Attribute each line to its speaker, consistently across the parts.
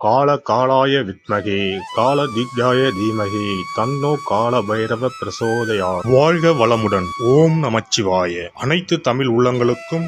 Speaker 1: கால காலாய வித்மகே கால திக்யாய தீமகி தன்னோ கால பைரவ பிரசோதயாத். வாழ்க வளமுடன். ஓம் நமச்சிவாய. அனைத்து தமிழ் உள்ளங்களுக்கும்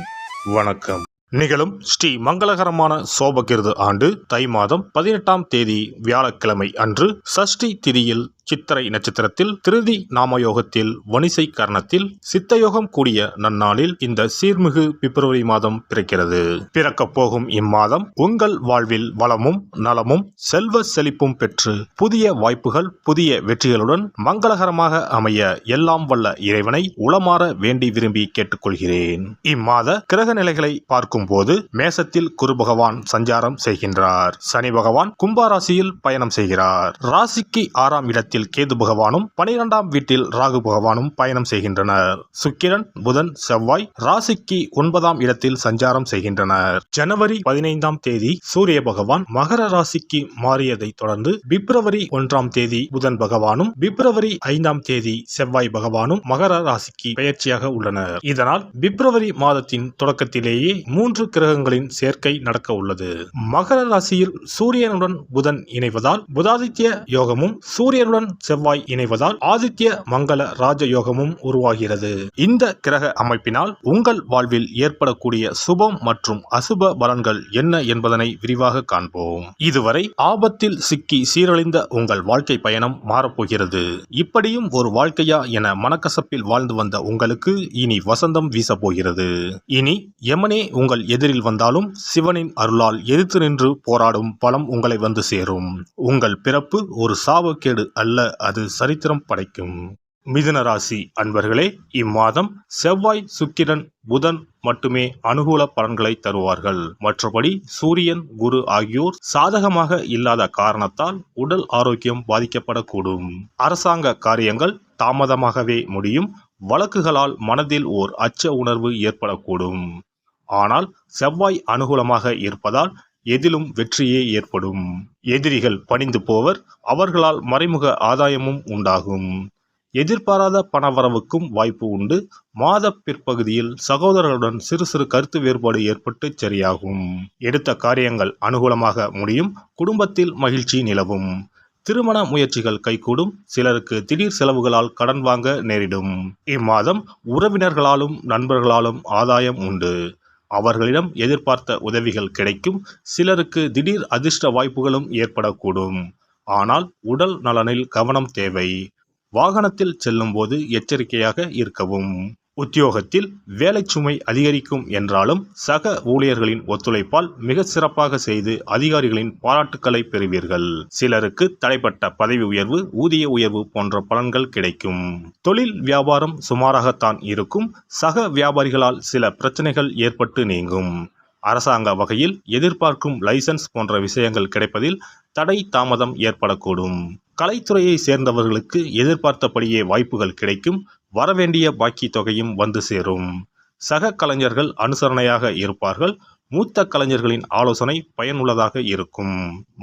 Speaker 1: வணக்கம். நிகழும் ஸ்ரீ மங்களகரமான சோபகிருது ஆண்டு தை மாதம் 18ஆம் தேதி வியாழக்கிழமை அன்று சஷ்டி திதியில் சித்திரை நட்சத்திரத்தில் திருதி நாமயோகத்தில் வணிசை கரணத்தில் சித்தயோகம் கூடிய நன்னாளில் இந்த சீர்மிகு பிப்ரவரி மாதம் பிறக்கிறது. பிறக்கப் போகும் இம்மாதம் உங்கள் வாழ்வில் வளமும் நலமும் செல்வ செழிப்பும் பெற்று புதிய வாய்ப்புகள் புதிய வெற்றிகளுடன் மங்களகரமாக அமைய எல்லாம் வல்ல இறைவனை உளமாற வேண்டி விரும்பி கேட்டுக்கொள்கிறேன். இம்மாத கிரக நிலைகளை பார்க்கும் போது மேசத்தில் குரு பகவான் சஞ்சாரம் செய்கின்றார். சனி பகவான் கும்பாராசியில் பயணம் செய்கிறார். ராசிக்கு 6ஆம் இடத்தில் கேது பகவானும் 12ஆம் வீட்டில் ராகு பகவானும் பயணம் செய்கின்றனர். சுக்கிரன் புதன் செவ்வாய் ராசிக்கு 9ஆம் இடத்தில் சஞ்சாரம் செய்கின்றனர். ஜனவரி 15ஆம் தேதி சூரிய பகவான் மகர ராசிக்கு மாறியதை தொடர்ந்து பிப்ரவரி 1ஆம் தேதி புதன் பகவானும் பிப்ரவரி 5ஆம் தேதி செவ்வாய் பகவானும் மகர ராசிக்கு பெயர்ச்சியாக உள்ளனர். இதனால் பிப்ரவரி மாதத்தின் தொடக்கத்திலேயே 3 கிரகங்களின் சேர்க்கை நடக்க உள்ளது. மகர ராசியில் சூரியனுடன் புதன் இணைவதால் புதாதித்ய யோகமும் சூரியனுடன் செவ்வாய் இணைவதால் ஆதித்ய மங்கள ராஜயோகமும் உருவாகிறது. இந்த கிரக அமைப்பினால் உங்கள் வாழ்வில் ஏற்படக்கூடிய சுபம் மற்றும் அசுப பலன்கள் என்ன என்பதனை விரிவாக காண்போம். இதுவரை ஆபத்தில் சிக்கி சீரழிந்த உங்கள் வாழ்க்கை பயணம் மாறப்போகிறது. இப்படியும் ஒரு வாழ்க்கையா என மனக்கசப்பில் வாழ்ந்து வந்த உங்களுக்கு இனி வசந்தம் வீசப்போகிறது. இனி யமனே உங்கள் எதிரில் வந்தாலும் சிவனின் அருளால் எதிர்த்து நின்று போராடும் பலம் உங்களை வந்து சேரும். உங்கள் பிறப்பு ஒரு சாபக்கேடு அல்ல, அது சரித்திரம் படைக்கும். மிதுன ராசி அன்பர்களே, இம்மாதம் செவ்வாய் சுக்கிரன் புதன் மட்டுமே அனுகூல பலன்களை தருவார்கள். மற்றபடி சூரியன் குரு ஆகியோர் சாதகமாக இல்லாத காரணத்தால் உடல் ஆரோக்கியம் பாதிக்கப்படக்கூடும். அரசாங்க காரியங்கள் தாமதமாகவே முடியும். வழக்குகளால் மனதில் ஓர் அச்ச உணர்வு ஏற்படக்கூடும். ஆனால் செவ்வாய் அனுகூலமாக இருப்பதால் எதிலும் வெற்றியே ஏற்படும். எதிரிகள் பணிந்து போவர். அவர்களால் மறைமுக ஆதாயமும் உண்டாகும். எதிர்பாராத பணவரவுக்கும் வாய்ப்பு உண்டு. மாத பிற்பகுதியில் சகோதரர்களுடன் சிறு சிறு கருத்து வேறுபாடு ஏற்பட்டு சரியாகும். எடுத்த காரியங்கள் அனுகூலமாக முடியும். குடும்பத்தில் மகிழ்ச்சி நிலவும். திருமண முயற்சிகள் கைகூடும். சிலருக்கு திடீர் செலவுகளால் கடன் வாங்க நேரிடும். இம்மாதம் உறவினர்களாலும் நண்பர்களாலும் ஆதாயம் உண்டு. அவர்களிடம் எதிர்பார்த்த உதவிகள் கிடைக்கும். சிலருக்கு திடீர் அதிர்ஷ்ட வாய்ப்புகளும் ஏற்படக்கூடும். ஆனால் உடல் நலனில் கவனம் தேவை. வாகனத்தில் செல்லும் போது எச்சரிக்கையாக இருக்கவும். உத்தியோகத்தில் வேலை சுமை அதிகரிக்கும் என்றாலும் சக ஊழியர்களின் ஒத்துழைப்பால் மிக சிறப்பாக செய்து அதிகாரிகளின் பாராட்டுக்களை பெறுவீர்கள். சிலருக்கு தடைப்பட்ட பதவி உயர்வு ஊதிய உயர்வு போன்ற பலன்கள் கிடைக்கும். தொழில் வியாபாரம் சுமாராகத்தான் இருக்கும். சக வியாபாரிகளால் சில பிரச்சனைகள் ஏற்பட்டு நீங்கும். அரசாங்க வகையில் எதிர்பார்க்கும் லைசன்ஸ் போன்ற விஷயங்கள் கிடைப்பதில் தடை தாமதம் ஏற்படக்கூடும். கலைத்துறையை சேர்ந்தவர்களுக்கு எதிர்பார்த்தபடியே வாய்ப்புகள் கிடைக்கும். வரவேண்டிய பாக்கி தொகையும் வந்து சேரும். சக கலைஞர்கள் அனுசரணையாக இருப்பார்கள். மூத்த கலைஞர்களின் ஆலோசனை பயனுள்ளதாக இருக்கும்.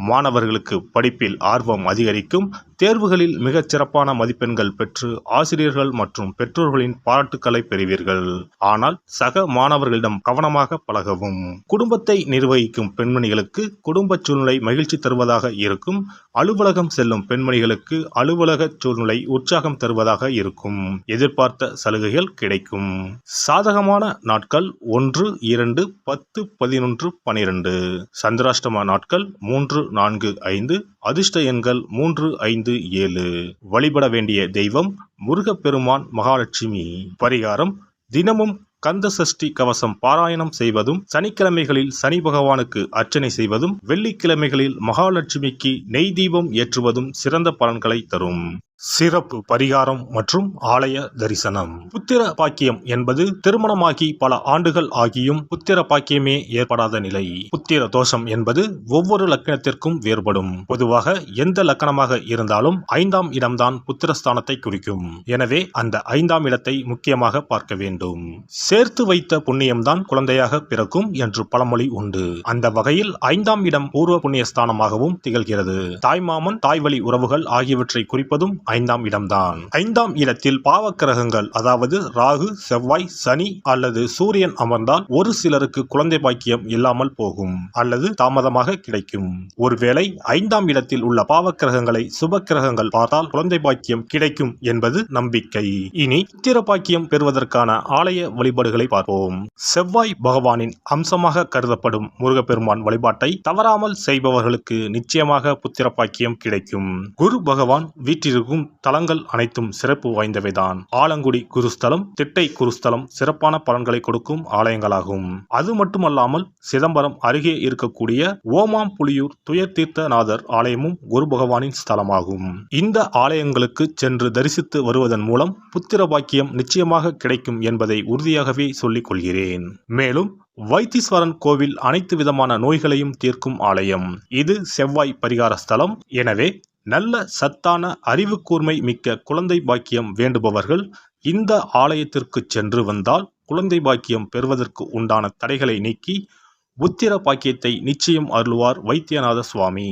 Speaker 1: மாணவர்களுக்கு படிப்பில் ஆர்வம் அதிகரிக்கும். தேர்வுகளில் மிகச் சிறப்பான மதிப்பெண்கள் பெற்று ஆசிரியர்கள் மற்றும் பெற்றோர்களின் பாராட்டுக்களை பெறுவீர்கள். ஆனால் சக மாணவர்களிடம் கவனமாக பழகவும். குடும்பத்தை நிர்வகிக்கும் பெண்மணிகளுக்கு குடும்ப சூழ்நிலை மகிழ்ச்சி தருவதாக இருக்கும். அலுவலகம் செல்லும் பெண்மணிகளுக்கு அலுவலக சூழ்நிலை உற்சாகம் தருவதாக இருக்கும். எதிர்பார்த்த சலுகைகள் கிடைக்கும். சாதகமான நாட்கள் 1, 2, 10, 11, 12. சந்திராஷ்டம நாட்கள் 3, 4, 5. அதிர்ஷ்ட எண்கள் 3, 5, 7. வழிபட வேண்டிய தெய்வம் முருகப்பெருமான் மகாலட்சுமி. பரிகாரம்: தினமும் கந்த சஷ்டி கவசம் பாராயணம் செய்வதும், சனிக்கிழமைகளில் சனி பகவானுக்கு அர்ச்சனை செய்வதும், வெள்ளிக்கிழமைகளில் மகாலட்சுமிக்கு நெய் தீபம் ஏற்றுவதும் சிறந்த பலன்களை தரும். சிறப்பு பரிகாரம் மற்றும் ஆலய தரிசனம். புத்திர பாக்கியம் என்பது திருமணமாகி பல ஆண்டுகள் ஆகியும் புத்திர பாக்கியமே ஏற்படாத நிலை. புத்திர தோஷம் என்பது ஒவ்வொரு லக்கணத்திற்கும் வேறுபடும். பொதுவாக எந்த லக்கணமாக இருந்தாலும் 5ஆம் இடம்தான் புத்திரஸ்தானத்தை குறிக்கும். எனவே அந்த 5ஆம் இடத்தை முக்கியமாக பார்க்க வேண்டும். சேர்த்து வைத்த புண்ணியம்தான் குழந்தையாக பிறக்கும் என்று பழமொழி உண்டு. அந்த வகையில் 5ஆம் இடம் பூர்வ புண்ணியஸ்தானமாகவும் திகழ்கிறது. தாய்மாமன் தாய்வழி உறவுகள் ஆகியவற்றை குறிப்பதும் 5ஆம் இடம்தான். 5ஆம் இடத்தில் பாவக்கிரகங்கள் அதாவது ராகு, செவ்வாய், சனி அல்லது சூரியன் அமர்ந்தால் ஒரு சிலருக்கு குழந்தை பாக்கியம் இல்லாமல் போகும் அல்லது தாமதமாக கிடைக்கும். ஒருவேளை 5ஆம் இடத்தில் உள்ள பாவக்கிரகங்களை சுப கிரகங்கள் பார்த்தால் குழந்தை பாக்கியம் கிடைக்கும் என்பது நம்பிக்கை. இனி புத்திர பாக்கியம் பெறுவதற்கான ஆலய வழிபாடுகளை பார்ப்போம். செவ்வாய் பகவானின் அம்சமாக கருதப்படும் முருகப்பெருமான் வழிபாட்டை தவறாமல் செய்பவர்களுக்கு நிச்சயமாக புத்திர பாக்கியம் கிடைக்கும். குரு பகவான் வீற்றிருக்கும் தலங்கள் அனைத்தும் சிறப்பு வாய்ந்தவைதான். ஆலங்குடி குருஸ்தலம், திட்டை குருஸ்தலம் சிறப்பான பலன்களை கொடுக்கும் ஆலயங்களாகும். அது மட்டுமல்லாமல் சிதம்பரம் அருகே இருக்கக்கூடிய ஓமாம்புலியூர் துயர்தீர்த்தநாதர் ஆலயமும் குரு பகவானின் ஸ்தலமாகும். இந்த ஆலயங்களுக்கு சென்று தரிசித்து வருவதன் மூலம் புத்திர பாக்கியம் நிச்சயமாக கிடைக்கும் என்பதை உறுதியாகவே சொல்லிக் கொள்கிறேன். மேலும் வைத்தீஸ்வரன் கோவில் அனைத்து விதமான நோய்களையும் தீர்க்கும் ஆலயம். இது செவ்வாய் பரிகார ஸ்தலம். எனவே நல்ல சத்தான அறிவு கூர்மை மிக்க குழந்தை பாக்கியம் வேண்டுபவர்கள் இந்த ஆலயத்திற்கு சென்று வந்தால் குழந்தை பாக்கியம் பெறுவதற்கு உண்டான தடைகளை நீக்கி புத்திர பாக்கியத்தை நிச்சயம் அருள்வார் வைத்தியநாத சுவாமி.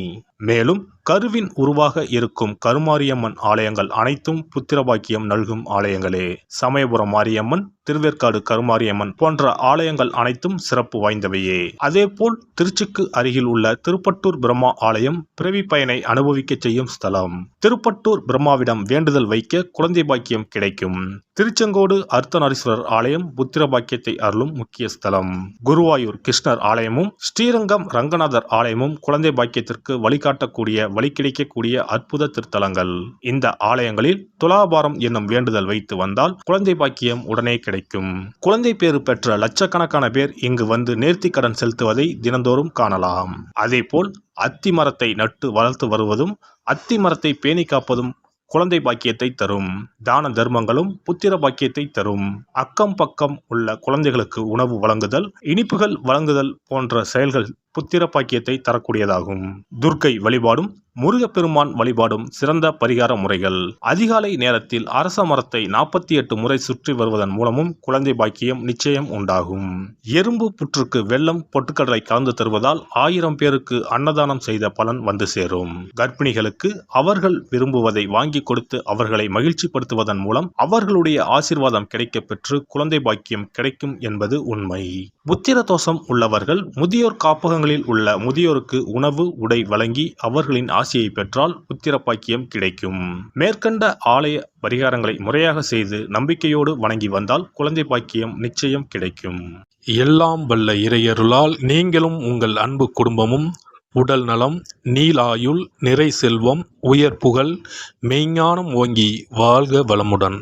Speaker 1: மேலும் கருவின் உருவாக இருக்கும் கருமாரியம்மன் ஆலயங்கள் அனைத்தும் புத்திர பாக்கியம் நல்கும் ஆலயங்களே. சமயபுரம் மாரியம்மன், திருவேற்காடு கருமாரியம்மன் போன்ற ஆலயங்கள் அனைத்தும் சிறப்பு வாய்ந்தவையே. அதேபோல் திருச்சிக்கு அருகில் உள்ள திருப்பட்டூர் பிரம்மா ஆலயம் பிறவி பயனை அனுபவிக்க செய்யும் ஸ்தலம். திருப்பட்டூர் பிரம்மாவிடம் வேண்டுதல் வைக்க குழந்தை பாக்கியம் கிடைக்கும். திருச்செங்கோடு அர்த்தநாரீஸ்வரர் ஆலயம் புத்திர பாக்கியத்தை அருளும் முக்கிய ஸ்தலம். குருவாயூர் கிருஷ்ணர் ஆலயமும் ஸ்ரீரங்கம் ரங்கநாதர் ஆலயமும் குழந்தை பாக்கியத்திற்கு வழிகாட்டக்கூடிய வழி கிடைக்கக்கூடிய அற்புத திருத்தலங்கள். இந்த ஆலயங்களில் துலாபாரம் என்னும் வேண்டுதல் வைத்து வந்தால் குழந்தை பாக்கியம் உடனே கிடைக்கும். குழந்தை பேறு பெற்ற லட்சக்கணக்கான பேர் இங்கு வந்து நேர்த்தி கடன் செலுத்துவதை தினந்தோறும் காணலாம். அதேபோல் அத்தி மரத்தை நட்டு வளர்த்து வருவதும் அத்தி மரத்தை பேணி காப்பதும் குழந்தை பாக்கியத்தை தரும். தான தர்மங்களும் புத்திர பாக்கியத்தை தரும். அக்கம் பக்கம் உள்ள குழந்தைகளுக்கு உணவு வழங்குதல், இனிப்புகள் வழங்குதல் போன்ற செயல்கள் புத்திர பாக்கியத்தை தரக்கூடியதாகும். துர்க்கை வழிபாடும் முருகப்பெருமான் வழிபாடும் சிறந்த பரிகார முறைகள். அதிகாலை நேரத்தில் அரச மரத்தை 48 முறை சுற்றி வருவதன் மூலமும் குழந்தை பாக்கியம் நிச்சயம் உண்டாகும். எறும்பு புற்றுக்கு வெல்லம் பொட்டுக்கடலை கலந்து தருவதால் 1000 பேருக்கு அன்னதானம் செய்த பலன் வந்து சேரும். கர்ப்பிணிகளுக்கு அவர்கள் விரும்புவதை வாங்கி கொடுத்து அவர்களை மகிழ்ச்சிப்படுத்துவதன் மூலம் அவர்களுடைய ஆசீர்வாதம் கிடைக்க பெற்று குழந்தை பாக்கியம் கிடைக்கும் என்பது உண்மை. புத்திர தோஷம் உள்ளவர்கள் முதியோர் காப்பகங்களில் உள்ள முதியோருக்கு உணவு உடை வழங்கி அவர்களின் ஆசியை பெற்றால் புத்திர பாக்கியம் கிடைக்கும். மேற்கண்ட ஆலய பரிகாரங்களை முறையாக செய்து நம்பிக்கையோடு வணங்கி வந்தால் குழந்தை பாக்கியம் நிச்சயம் கிடைக்கும்.
Speaker 2: எல்லாம் வல்ல இறையருளால் நீங்களும் உங்கள் அன்பு குடும்பமும் உடல் நலம், நீலாயுள், நிறை செல்வம், உயர் புகழ், மெய்ஞானம் ஓங்கி வாழ்க வளமுடன்.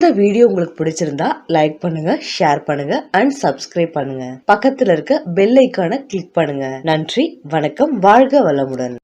Speaker 3: இந்த வீடியோ உங்களுக்கு பிடிச்சிருந்தா லைக் பண்ணுங்க, ஷேர் பண்ணுங்க அண்ட் சப்ஸ்கிரைப் பண்ணுங்க. பக்கத்துல இருக்க பெல் ஐகானை கிளிக் பண்ணுங்க. நன்றி, வணக்கம், வாழ்க வளமுடன்.